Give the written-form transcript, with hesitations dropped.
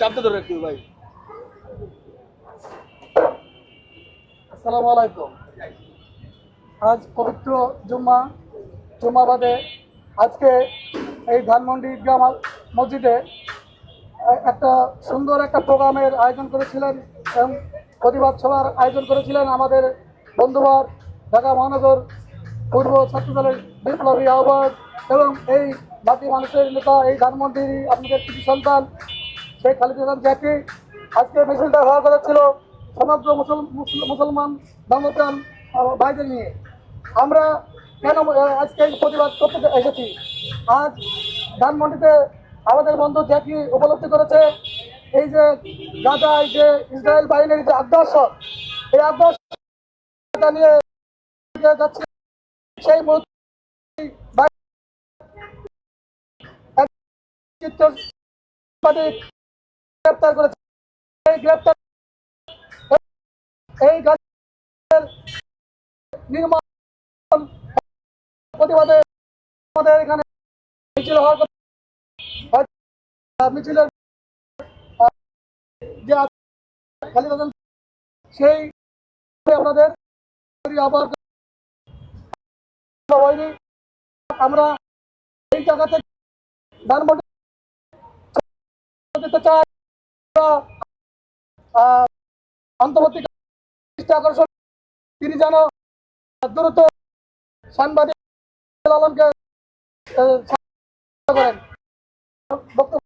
চাপতে ধরে একটু ভাই। আসসালামু আলাইকুম। আজ পবিত্র জুম্মা বাদে আজকে এই ধানমন্ডি ঈদগাহ মসজিদে একটা সুন্দর একটা প্রোগ্রামের আয়োজন করেছিলেন এবং প্রতিবাদ সভার আয়োজন করেছিলেন আমাদের বন্ধুবার ঢাকা মহানগর পূর্ব ছাত্রদলের বিপ্লবী আহ্বায়ক এবং এই জাতি মানুষের নেতা, এই ধানমন্ডির আপনাদের কৃষি সন্তান শেখ খালিদ হাসান জ্যাকি। আজকে মিছিলটা হওয়ার কথা ছিল সমগ্র মুসলমান ধর্মপ্রাণ ভাইদের নিয়ে। আমরা কেন আজকে এই প্রতিবাদ করতে এসেছি? আজ ধানমন্ডিতে আমাদের বন্ধু জ্যাকি উপলব্ধি করেছে এই যে গাজায় যে ইসরায়েল বাহিনীর যে আগ্রাসন, এই আগ্রাসন নিয়ে যাচ্ছে সেই গ্রেপ্তার করেছে। এই গ্রেপ্তার এই গাছের নির্মাণ প্রতিবাদে আমাদের এখানে মিছিল হওয়ার মিছিলের যে খালিদ হাসান সেই আপনাদের আবার আমরা এই জায়গা থেকে ধানমন্ডি দিতে চাই। অন্তর্বর্তী আকর্ষণ তিনি যেন দ্রুত সাংবাদিক আলমকে করেন বক্তব্য।